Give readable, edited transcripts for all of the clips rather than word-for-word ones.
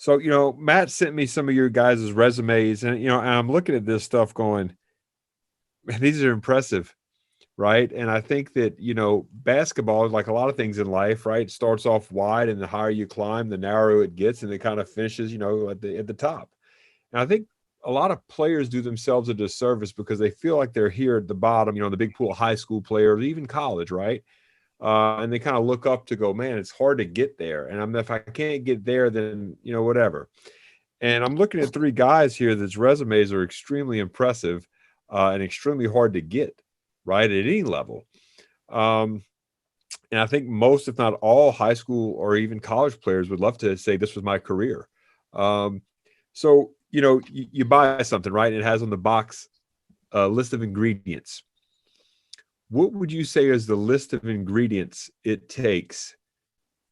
So, Matt sent me some of your guys' resumes, and, and I'm looking at this stuff going, man, these are impressive, right? And I think that, basketball, like a lot of things in life, right, starts off wide, and the higher you climb, the narrower it gets, and it kind of finishes, at the top. And I think a lot of players do themselves a disservice because they feel like they're here at the bottom, the big pool of high school players, even college, right? And they kind of look up to go, man, it's hard to get there. And if I can't get there, then, whatever. And I'm looking at three guys here that's resumes are extremely impressive and extremely hard to get, right, at any level. And I think most, if not all, high school or even college players would love to say this was my career. So, you buy something, right? It has on the box a list of ingredients. What would you say is the list of ingredients it takes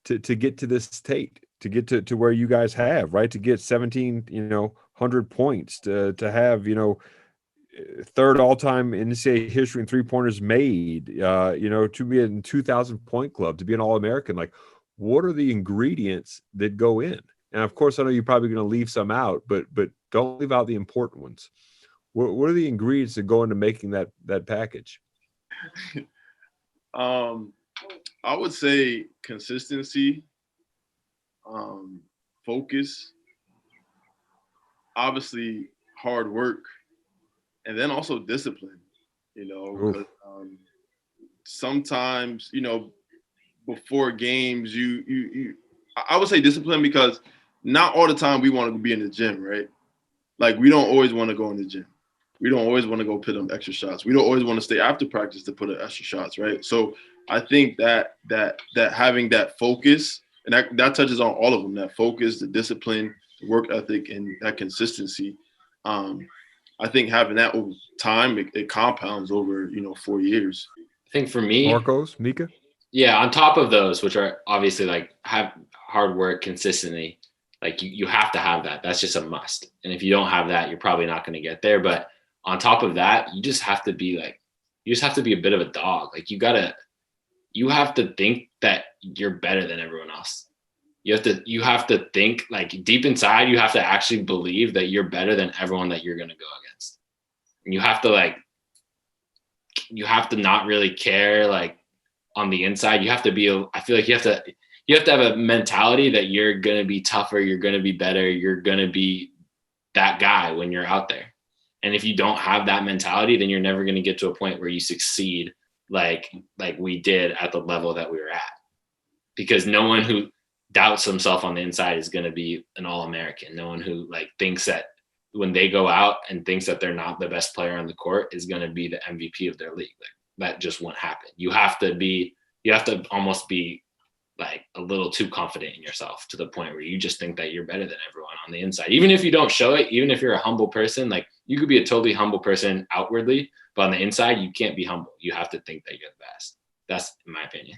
to get to this state, to get to where you guys have, right? To get 1,700 points, to have, third all-time in NCAA history in three-pointers made, to be in 2,000 point club, to be an All-American. Like, what are the ingredients that go in? And of course, I know you're probably going to leave some out, but don't leave out the important ones. What are the ingredients that go into making that package? I would say consistency, focus, obviously hard work, and then also discipline. Because sometimes before games, I would say discipline because not all the time we want to be in the gym, right? Like we don't always want to go in the gym. We don't always want to go put them extra shots. We don't always want to stay after practice to put in extra shots, right? So I think that having that focus, and that touches on all of them, that focus, the discipline, the work ethic, and that consistency. I think having that over time, it compounds over, 4 years. I think for me, Marcos, Micah? Yeah, on top of those, which are obviously like have hard work consistently, like you have to have that. That's just a must. And if you don't have that, you're probably not going to get there. But on top of that, you just have to be a bit of a dog. Like you have to think that you're better than everyone else. You have to think like deep inside, you have to actually believe that you're better than everyone that you're going to go against. And you have to not really care, like on the inside. I feel like you have to have a mentality that you're going to be tougher. You're going to be better. You're going to be that guy when you're out there. And if you don't have that mentality, then you're never going to get to a point where you succeed like we did at the level that we were at. Because no one who doubts himself on the inside is going to be an All-American. No one who like thinks that when they go out and thinks that they're not the best player on the court is going to be the MVP of their league. Like that just won't happen. You have to almost be like a little too confident in yourself to the point where you just think that you're better than everyone on the inside. Even if you don't show it, even if you're a humble person, like you could be a totally humble person outwardly, but on the inside, you can't be humble. You have to think that you're the best. That's in my opinion.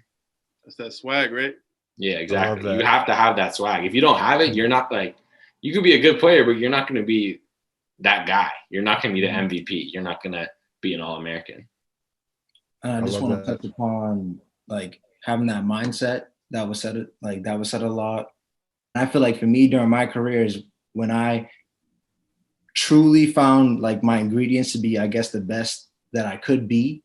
That's that swag, right? Yeah, exactly. You have to have that swag. If you don't have it, you're not like, you could be a good player, but you're not going to be that guy. You're not going to be the MVP. You're not going to be an All-American. I just want to touch upon like having that mindset that was said a lot. I feel like for me during my career is when I truly found like my ingredients to be, I guess, the best that I could be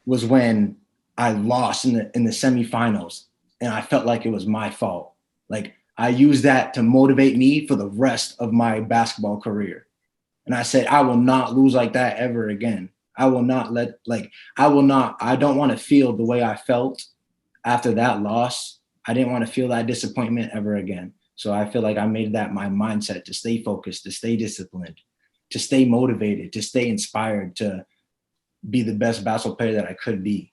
was when I lost in the semifinals and I felt like it was my fault. Like I used that to motivate me for the rest of my basketball career. And I said, I will not lose like that ever again. I will not I don't want to feel the way I felt after that loss. I didn't want to feel that disappointment ever again. So I feel like I made that my mindset to stay focused, to stay disciplined, to stay motivated, to stay inspired, to be the best basketball player that I could be.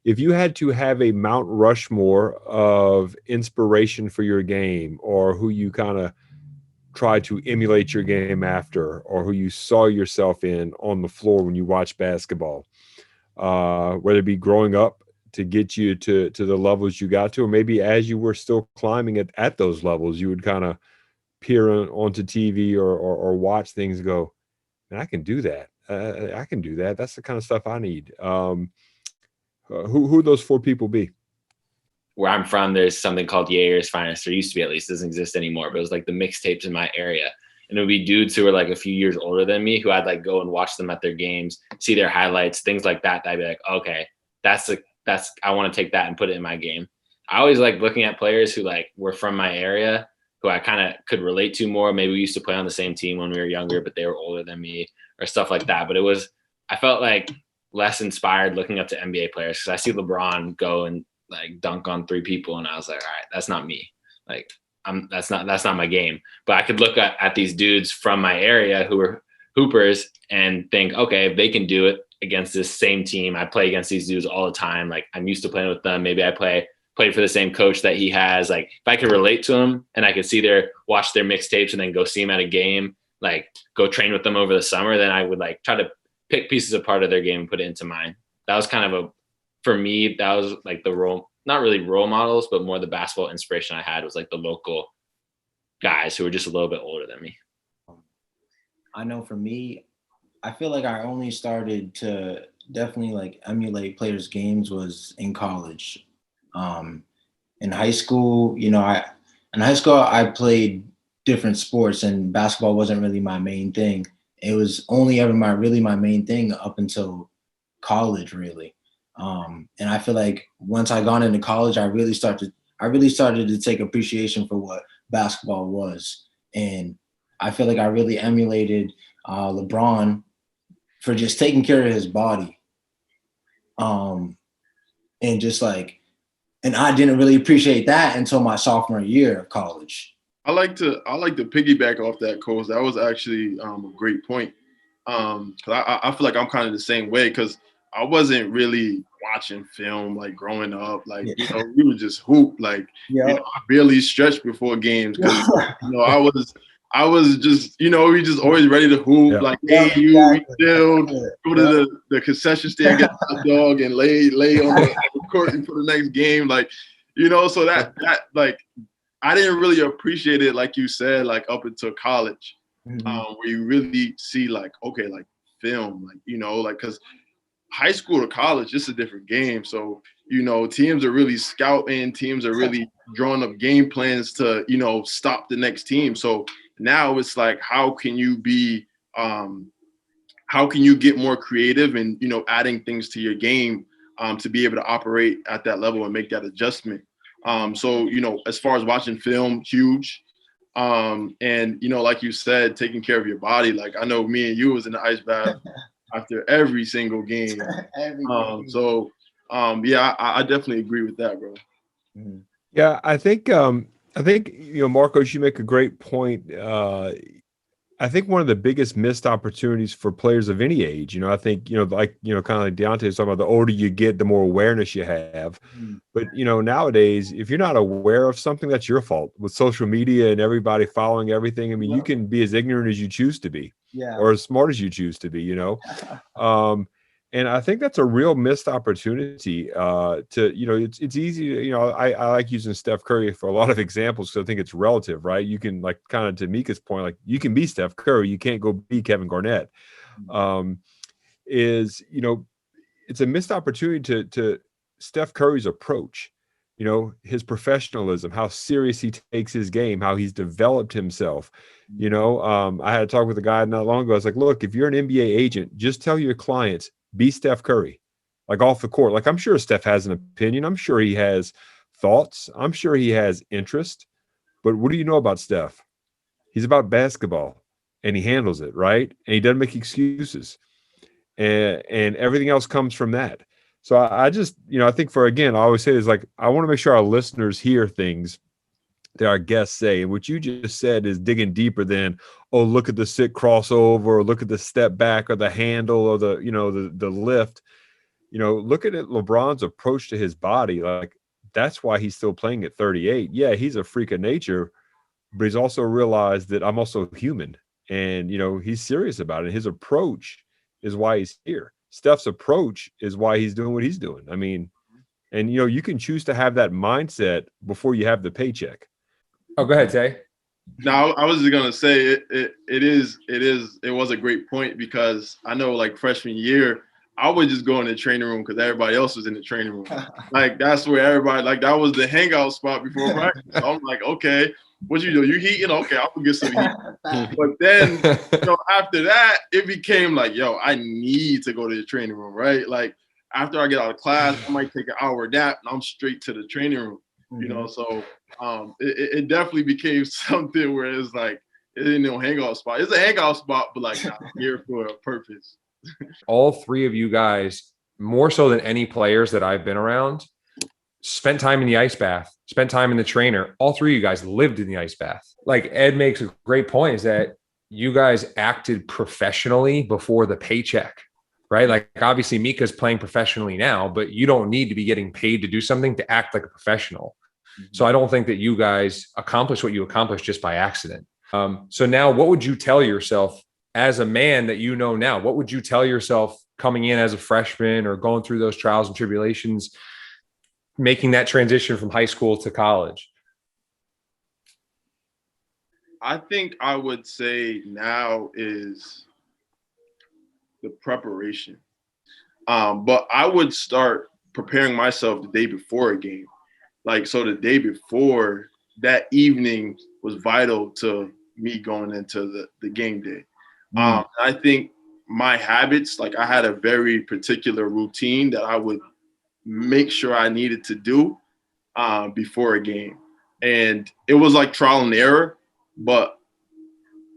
If you had to have a Mount Rushmore of inspiration for your game, or who you kind of try to emulate your game after, or who you saw yourself in on the floor when you watch basketball, whether it be growing up to get you to the levels you got to, or maybe as you were still climbing at those levels, you would kind of peer onto TV or watch things and go, man, I can do that. I can do that. That's the kind of stuff I need. Who would those four people be? where I'm from, there's something called Yair's Finest, or used to be, at least, doesn't exist anymore, but it was like the mixtapes in my area. And it would be dudes who were like a few years older than me, who I'd like go and watch them at their games, see their highlights, things like that. I'd be like, okay, I want to take that and put it in my game. I always like looking at players who like were from my area, who I kind of could relate to more. Maybe we used to play on the same team when we were younger, but they were older than me, or stuff like that. But I felt like less inspired looking up to NBA players, because I see LeBron go and like dunk on 3 people, and I was like, all right, that's not me. Like, that's not my game. But I could look at these dudes from my area who were hoopers and think, okay, if they can do it against this same team, I play against these dudes all the time. Like, I'm used to playing with them. Maybe I played for the same coach that he has. Like, if I could relate to him and I could watch their mixtapes and then go see them at a game, like go train with them over the summer, then I would like try to pick pieces apart of their game and put it into mine. That was kind of for me, that was like the role, not really role models, but more the basketball inspiration I had was like the local guys who were just a little bit older than me. I know for me, I feel like I only started to definitely like emulate players' games was in college. In high school, I played different sports, and basketball wasn't really my main thing. It was only ever my main thing up until college, really. And I feel like once I got into college, I really started to take appreciation for what basketball was. And I feel like I really emulated LeBron for just taking care of his body. And just like, and I didn't really appreciate that until my sophomore year of college. I like to piggyback off that, Coach. That was actually a great point. Because I feel like I'm kind of the same way, because I wasn't really watching film like growing up. Like, we would just hoop. Like, I barely stretched before games, because I was just, we just always ready to hoop. Like, we chilled, go to the concession stand, get a hot dog, and lay on the court for the next game. Like, so that like, I didn't really appreciate it, like you said, like up until college, where you really see like, okay, like film, like, because high school to college, it's a different game. So, teams are really scouting, teams are really drawing up game plans to, stop the next team. So now it's like, how can you get more creative and, adding things to your game to be able to operate at that level and make that adjustment. So, as far as watching film, huge. And, like you said, taking care of your body. Like, I know me and you was in the ice bath after every single game. I definitely agree with that, bro. Yeah, I think Marcos, you make a great point. I think one of the biggest missed opportunities for players of any age, I think, kind of like Deontay was talking about, the older you get, the more awareness you have. But, nowadays, if you're not aware of something, that's your fault. With social media and everybody following everything, I mean, you can be as ignorant as you choose to be, or as smart as you choose to be, And I think that's a real missed opportunity to, it's easy to, I like using Steph Curry for a lot of examples, because I think it's relative, right? You can, like, kind of to Micah's point, like, you can be Steph Curry, you can't go be Kevin Garnett. It's a missed opportunity to Steph Curry's approach, his professionalism, how serious he takes his game, how he's developed himself. I had a talk with a guy not long ago. I was like, look, if you're an NBA agent, just tell your clients, be Steph Curry, like off the court. Like, I'm sure Steph has an opinion. I'm sure he has thoughts. I'm sure he has interest. But what do you know about Steph? He's about basketball, and he handles it, right? And he doesn't make excuses. And everything else comes from that. So I just, I think I always say is, like, I want to make sure our listeners hear things that our guests say. And what you just said is digging deeper than, oh, look at the sit crossover, or look at the step back, or the handle, or the lift. Look at LeBron's approach to his body. Like, that's why he's still playing at 38. Yeah, he's a freak of nature, but he's also realized that I'm also human, and he's serious about it. His approach is why he's here. Steph's approach is why he's doing what he's doing. I mean, and you can choose to have that mindset before you have the paycheck. Oh, go ahead, Tay. Now, I was just gonna say it was a great point, because I know, like, freshman year, I would just go in the training room because everybody else was in the training room. Like, that's where everybody, like, that was the hangout spot before practice. So I'm like, okay, what you do? You heating? Okay, I'll get some heat. But then, after that, it became like, yo, I need to go to the training room, right? Like, after I get out of class, I might take an hour nap and I'm straight to the training room, So it definitely became something where it's like, it ain't no hangout spot. It's a hangout spot, but like not here for a purpose. All three of you guys, more so than any players that I've been around, spent time in the ice bath, spent time in the trainer. All three of you guys lived in the ice bath. Like Ed makes a great point, is that you guys acted professionally before the paycheck, right? Like obviously Micah's playing professionally now, but you don't need to be getting paid to do something to act like a professional. So I don't think that you guys accomplished what you accomplished just by accident. So now what would you tell yourself as a man that you know now? What would you tell yourself coming in as a freshman or going through those trials and tribulations, making that transition from high school to college? I think I would say now is the preparation. But I would start preparing myself the day before a game. Like, so the day before, that evening was vital to me going into the game day. I think my habits, like I had a very particular routine that I would make sure I needed to do before a game. And it was like trial and error, but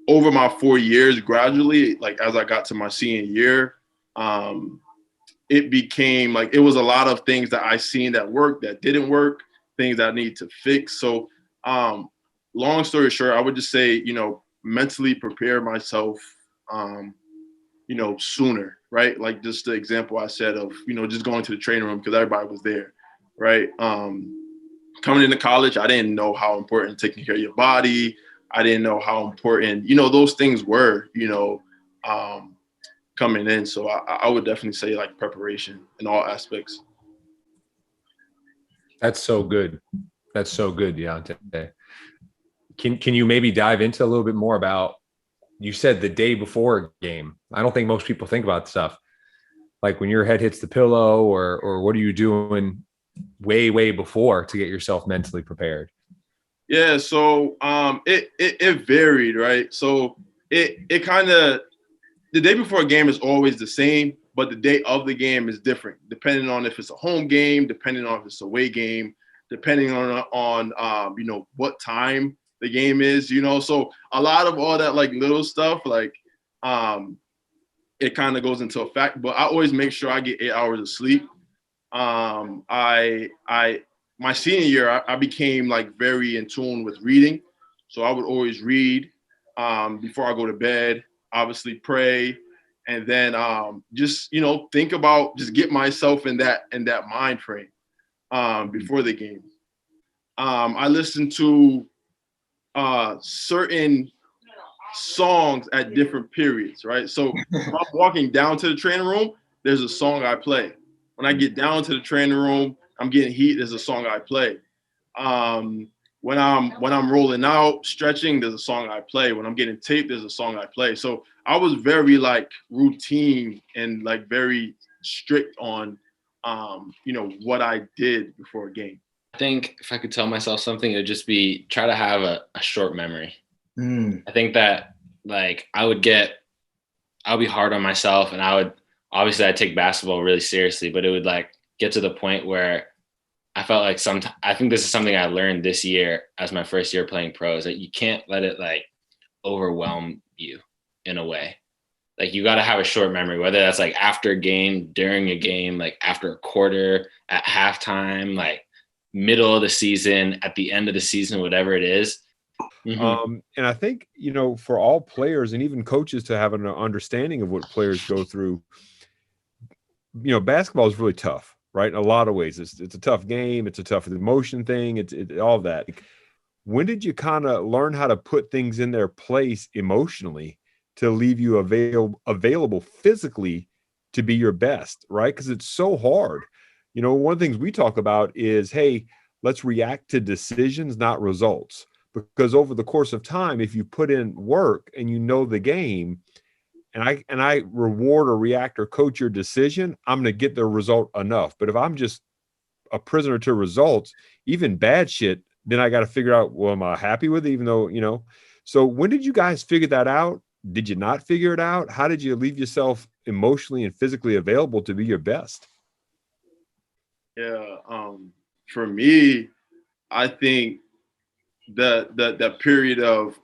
over my 4 years, gradually, like as I got to my senior year, it became like, it was a lot of things that I seen that worked, that didn't work, things that I need to fix. So long story short, I would just say, mentally prepare myself, sooner, right? Like just the example I said of, just going to the training room because everybody was there, right? Coming into college, I didn't know how important taking care of your body. I didn't know how important, those things were, coming in. So I would definitely say like preparation in all aspects. That's so good. That's so good, Deontay. Can you maybe dive into a little bit more about, you said the day before a game. I don't think most people think about stuff like when your head hits the pillow or what are you doing way before to get yourself mentally prepared? Yeah, so it varied, right? So it kind of, the day before a game is always the same, but the day of the game is different, depending on if it's a home game, depending on if it's a away game, depending on what time the game is, So a lot of all that like little stuff, like it kind of goes into effect. But I always make sure I get 8 hours of sleep. My senior year, I became like very in tune with reading, so I would always read before I go to bed. Obviously, pray, and then just think about, just get myself in that mind frame before the game. I listen to certain songs at different periods, right? So if I'm walking down to the training room, there's a song I play. When I get down to the training room, I'm getting heat, there's a song I play. When I'm rolling out, stretching, there's a song I play. When I'm getting taped, there's a song I play. So I was very like routine and like very strict on what I did before a game. I think if I could tell myself something, it would just be try to have a short memory. I think that like I'll be hard on myself, and I'd take basketball really seriously, but it would like get to the point where I felt like I think this is something I learned this year as my first year playing pros, that you can't let it like overwhelm you in a way. Like you got to have a short memory, whether that's like after a game, during a game, like after a quarter, at halftime, like middle of the season, at the end of the season, whatever it is. And I think, for all players and even coaches to have an understanding of what players go through, basketball is really tough, right? In a lot of ways, it's a tough game. It's a tough emotion thing. It's all that. When did you kind of learn how to put things in their place emotionally to leave you available physically to be your best, right? Because it's so hard. One of the things we talk about is, hey, let's react to decisions, not results. Because over the course of time, if you put in work and the game, and I reward or react or coach your decision, I'm going to get the result enough. But if I'm just a prisoner to results, even bad shit, then I got to figure out, well, am I happy with it? Even though, you know, so when did you guys figure that out? Did you not figure it out? How did you leave yourself emotionally and physically available to be your best? Yeah. For me, I think that period of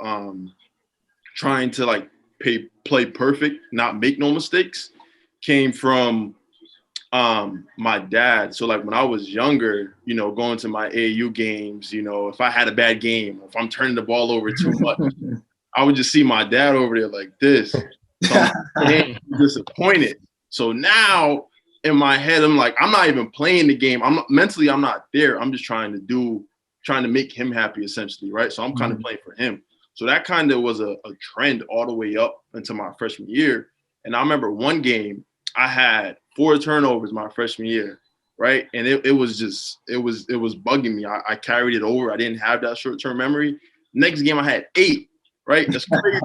trying to like play perfect, not make no mistakes, came from my dad. So like when I was younger, you know, going to my AAU games, you know, if I had a bad game, if I'm turning the ball over too much, I would just see my dad over there like this. So I'm disappointed. So now in my head, I'm like, I'm not even playing the game. I'm not there. I'm just trying to make him happy essentially, right? So I'm kind of playing for him. So that kind of was a trend all the way up into my freshman year. And I remember one game I had 4 turnovers my freshman year, right? And it was bugging me. I carried it over. I didn't have that short-term memory. Next game I had 8, right? That's crazy.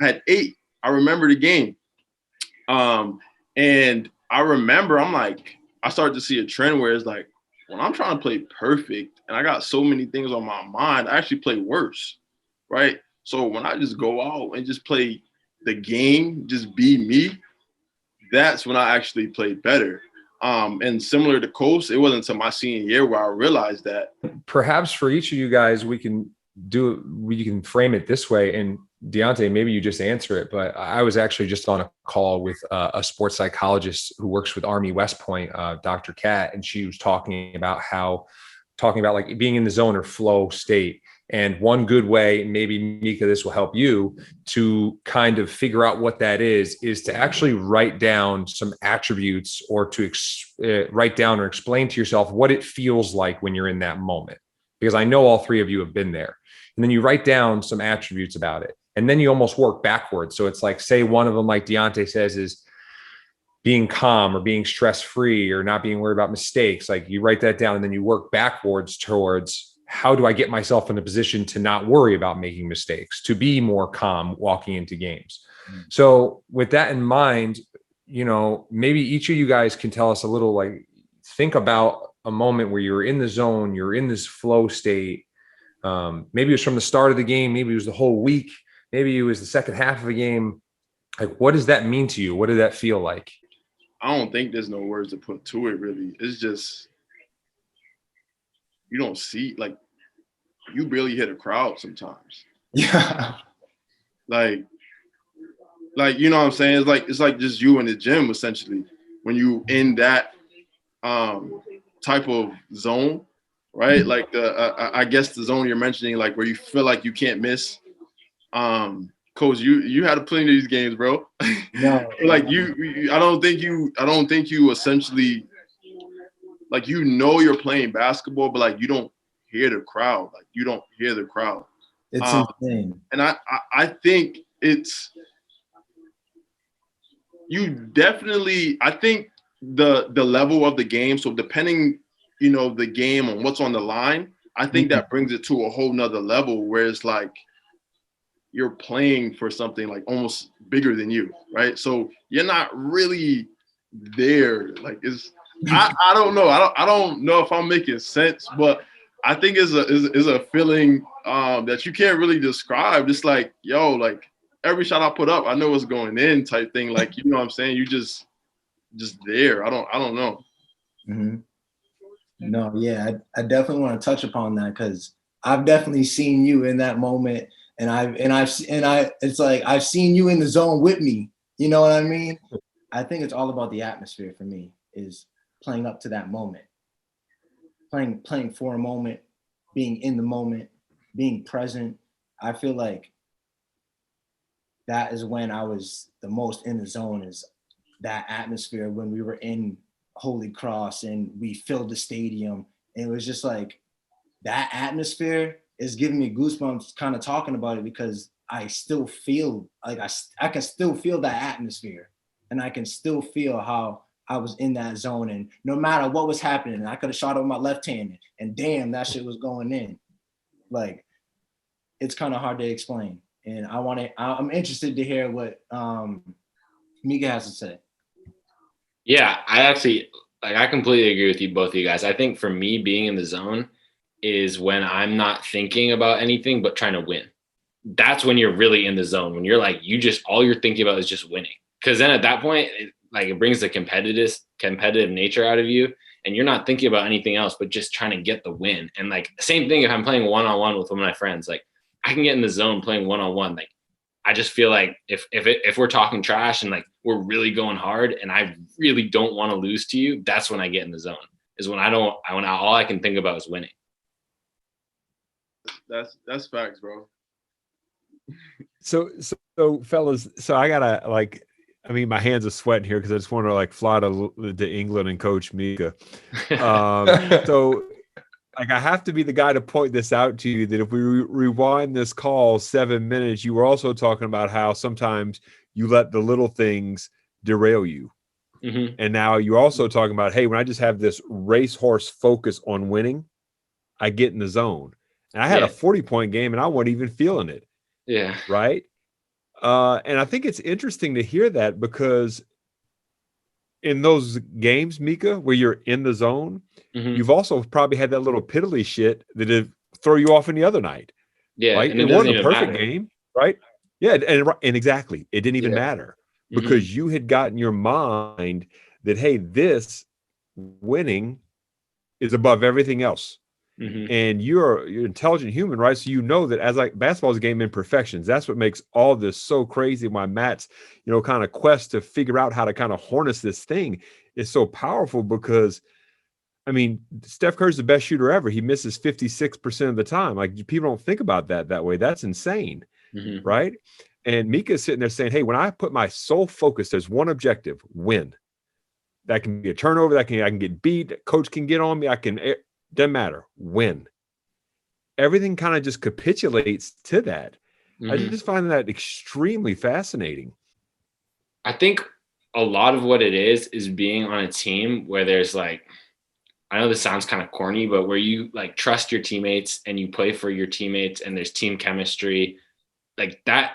I had 8. I remember the game. And I remember I started to see a trend where it's like, when I'm trying to play perfect and I got so many things on my mind, I actually play worse, right? So when I just go out and just play the game, just be me, that's when I actually played better. And similar to Coast, it wasn't until my senior year where I realized that. Perhaps for each of you guys, we can frame it this way. And Deontay, maybe you just answer it, but I was actually just on a call with a sports psychologist who works with Army West Point, Dr. Kat, and she was talking about like being in the zone or flow state. And one good way, maybe Micah, this will help you to kind of figure out what that is to actually write down some attributes or to write down or explain to yourself what it feels like when you're in that moment. Because I know all 3 of you have been there. And then you write down some attributes about it. And then you almost work backwards. So it's like, say one of them, like Deontay says, is being calm or being stress-free or not being worried about mistakes. Like you write that down and then you work backwards towards, how do I get myself in a position to not worry about making mistakes, to be more calm walking into games? So with that in mind, you know, maybe each of you guys can tell us a little, like, think about a moment where you're in the zone, you're in this flow state. Maybe it was from the start of the game. Maybe it was the whole week. Maybe it was the second half of a game. Like, what does that mean to you? What did that feel like? I don't think there's no words to put to it, really. It's just, you don't see, like, you barely hit a crowd sometimes. Yeah. Like, you know what I'm saying? It's like just you in the gym, essentially, when you in that type of zone, right? Like I guess the zone you're mentioning, like where you feel like you can't miss. Coach, you had to play in these games, bro. No, like I don't think you essentially, like, you know, you're playing basketball, but like you don't hear the crowd. Like you don't hear the crowd. It's insane. And I think it's, you definitely, I think the level of the game. So depending, you know, the game on what's on the line, I think that brings it to a whole nother level where it's like you're playing for something like almost bigger than you, right? So you're not really there. Like I don't know. I don't know if I'm making sense, but I think is a feeling that you can't really describe. Just like, yo, like every shot I put up, I know what's going in type thing. Like, you know what I'm saying? You just there. I don't know. Mm-hmm. No, yeah, I definitely want to touch upon that because I've definitely seen you in that moment, and it's like I've seen you in the zone with me. You know what I mean? I think it's all about the atmosphere for me, is playing up to that moment, playing for a moment, being in the moment, being present. I feel like that is when I was the most in the zone, is that atmosphere when we were in Holy Cross and we filled the stadium. And it was just like, that atmosphere is giving me goosebumps kind of talking about it, because I still feel like I can still feel that atmosphere, and I can still feel how I was in that zone. And no matter what was happening, I could have shot with my left hand and damn, that shit was going in. Like, it's kind of hard to explain. And I'm interested to hear what Micah has to say. Yeah, I completely agree with you, both of you guys. I think for me, being in the zone is when I'm not thinking about anything but trying to win. That's when you're really in the zone. When you're like, all you're thinking about is just winning. Because then at that point, it brings the competitive nature out of you, and you're not thinking about anything else but just trying to get the win. And like same thing if I'm playing one-on-one with one of my friends, like I can get in the zone playing one-on-one. Like I just feel like if we're talking trash and like we're really going hard and I really don't want to lose to you, that's when I get in the zone. Is when all I can think about is winning. That's facts, bro. So fellas, so I gotta my hands are sweating here because I just want to fly to England and coach Micah. So I have to be the guy to point this out to you that if we rewind this call 7 minutes, you were also talking about how sometimes you let the little things derail you. Mm-hmm. And now you're also talking about, hey, when I just have this racehorse focus on winning, I get in the zone. And I had a 40-point game and I wasn't even feeling it. Yeah. Right. And I think it's interesting to hear that because in those games, Micah, where you're in the zone, you've also probably had that little piddly shit that would throw you off in the other night. Yeah. Right. And it wasn't a perfect game. Right. Yeah. And exactly. It didn't even matter because you had gotten your mind that, hey, this winning is above everything else. And you're an intelligent human, right? So you know that basketball is a game of imperfections. That's what makes all this so crazy. Why Matt's, kind of quest to figure out how to kind of harness this thing is so powerful because, Steph Curry's the best shooter ever. He misses 56% of the time. Like people don't think about that way. That's insane, right? And Micah's sitting there saying, hey, when I put my sole focus, there's one objective: win. That can be a turnover. I can get beat. Coach can get on me. Doesn't matter. Win. Everything kind of just capitulates to that. I just find that extremely fascinating. I think a lot of what it is being on a team where there's I know this sounds kind of corny, but where you trust your teammates and you play for your teammates and there's team chemistry, that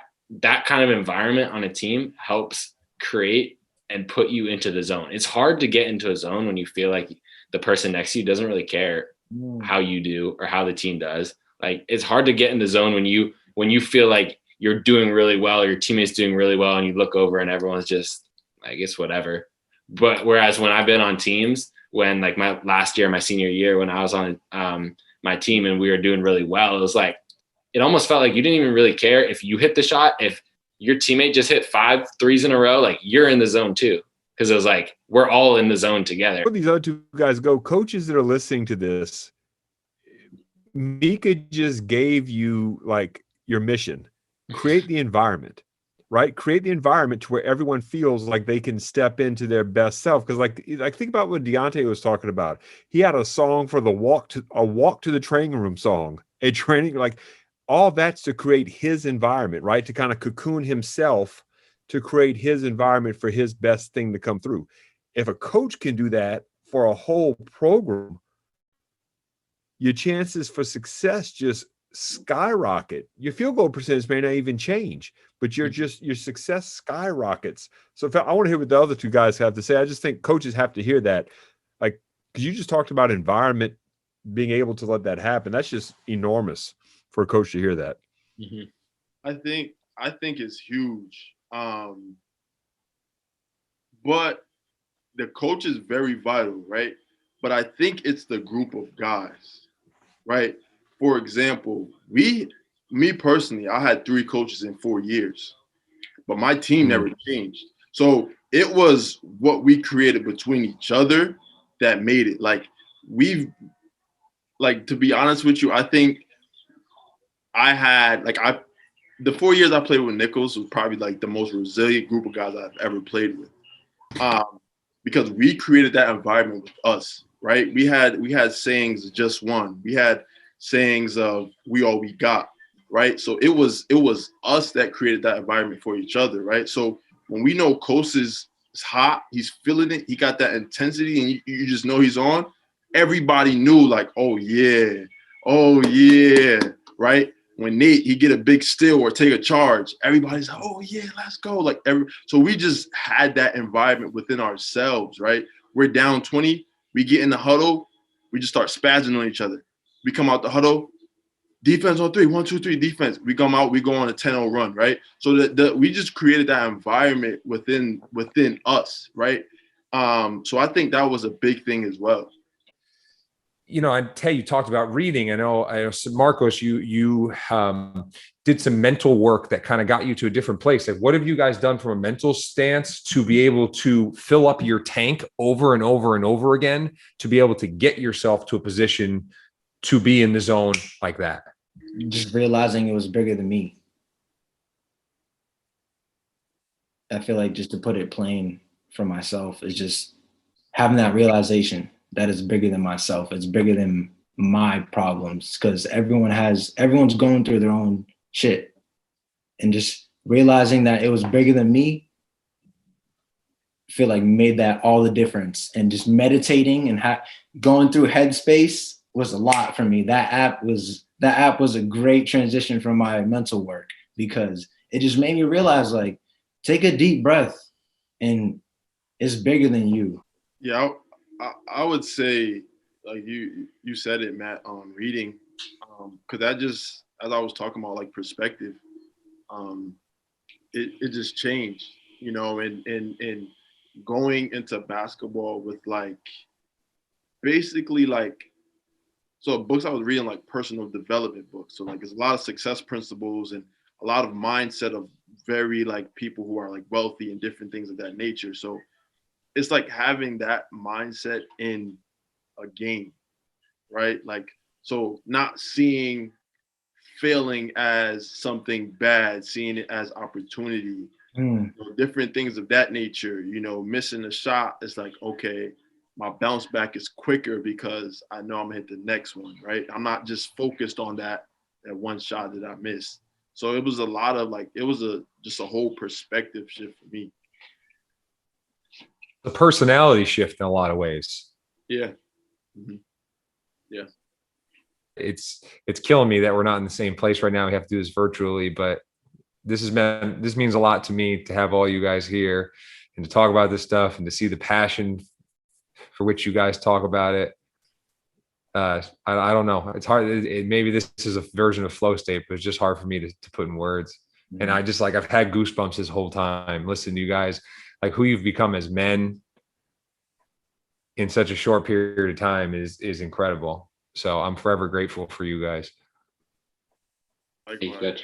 kind of environment on a team helps create and put you into the zone. It's hard to get into a zone when you feel like the person next to you doesn't really care how you do or how the team does. It's hard to get in the zone when you feel like you're doing really well, or your teammate's doing really well, and you look over and everyone's just it's whatever. But whereas when I've been on teams, when my last year, my senior year, when I was on my team and we were doing really well, it was it almost felt like you didn't even really care if you hit the shot. If your teammate just hit 5 threes in a row, you're in the zone too. Because it was we're all in the zone together. Where these other two guys go, coaches that are listening to this, Micah just gave you your mission. Create the environment, right? Create the environment to where everyone feels like they can step into their best self. Because think about what Deontay was talking about. He had a song for a walk to the training room song, a training, all that's to create his environment, right? To kind of cocoon himself, to create his environment for his best thing to come through. If a coach can do that for a whole program, your chances for success just skyrocket. Your field goal percentage may not even change, but your success skyrockets. So I want to hear what the other two guys have to say. I just think coaches have to hear that. Because you just talked about environment, being able to let that happen. That's just enormous for a coach to hear that. I think it's huge. But the coach is very vital, right? But I think it's the group of guys, right? For example, me personally, I had 3 coaches in 4 years, but my team never changed. So it was what we created between each other that made it. To be honest with you, I think I had the 4 years I played with Nichols was probably the most resilient group of guys I've ever played with, because we created that environment with us, right? We had sayings of just one. We had sayings of we all we got, right? So it was us that created that environment for each other, right? So when we know Coach is hot, he's feeling it, he got that intensity, and you just know he's on. Everybody knew oh yeah, right? when he get a big steal or take a charge, everybody's like, oh yeah, let's go. Like so we just had that environment within ourselves, right? We're down 20, we get in the huddle, we just start spazzing on each other. We come out the huddle, defense on 3, 1, 2, 3, defense. We come out, we go on a 10-0 run, right? So we just created that environment within us, right? So I think that was a big thing as well. You know, you talked about reading. I know Marcos, you did some mental work that kind of got you to a different place. Like, what have you guys done from a mental stance to be able to fill up your tank over and over and over again, to be able to get yourself to a position to be in the zone like that? Just realizing it was bigger than me. I feel like, just to put it plain for myself, is just having that realization that it's bigger than myself. It's bigger than my problems, because everyone's going through their own shit. And just realizing that it was bigger than me, I feel like made that all the difference. And just meditating and going through Headspace was a lot for me. That app was a great transition from my mental work, because it just made me realize, like, take a deep breath and it's bigger than you. Yeah, I would say, like you said it, Matt, on reading, because that just, as I was talking about, like, perspective, it just changed, you know, and going into basketball with, like, basically, like, so books I was reading, like personal development books. So, like, there's a lot of success principles and a lot of mindset of very, like, people who are, like, wealthy and different things of that nature. So it's like having that mindset in a game, right? Like, so not seeing failing as something bad, seeing it as opportunity, you know, different things of that nature. You know, missing a shot, it's like, okay, my bounce back is quicker because I know I'm gonna hit the next one, right? I'm not just focused on that one shot that I missed. So it was a lot of, like, it was just a whole perspective shift for me. The personality shift in a lot of ways. Yeah. Mm-hmm. Yeah. It's killing me that we're not in the same place right now. We have to do this virtually, but this means a lot to me to have all you guys here and to talk about this stuff and to see the passion for which you guys talk about it. I don't know. It's hard. Maybe this is a version of flow state, but it's just hard for me to put in words. Mm-hmm. And I've had goosebumps this whole time listening to you guys, like, who you've become as men in such a short period of time is incredible. So I'm forever grateful for you guys. Thank you.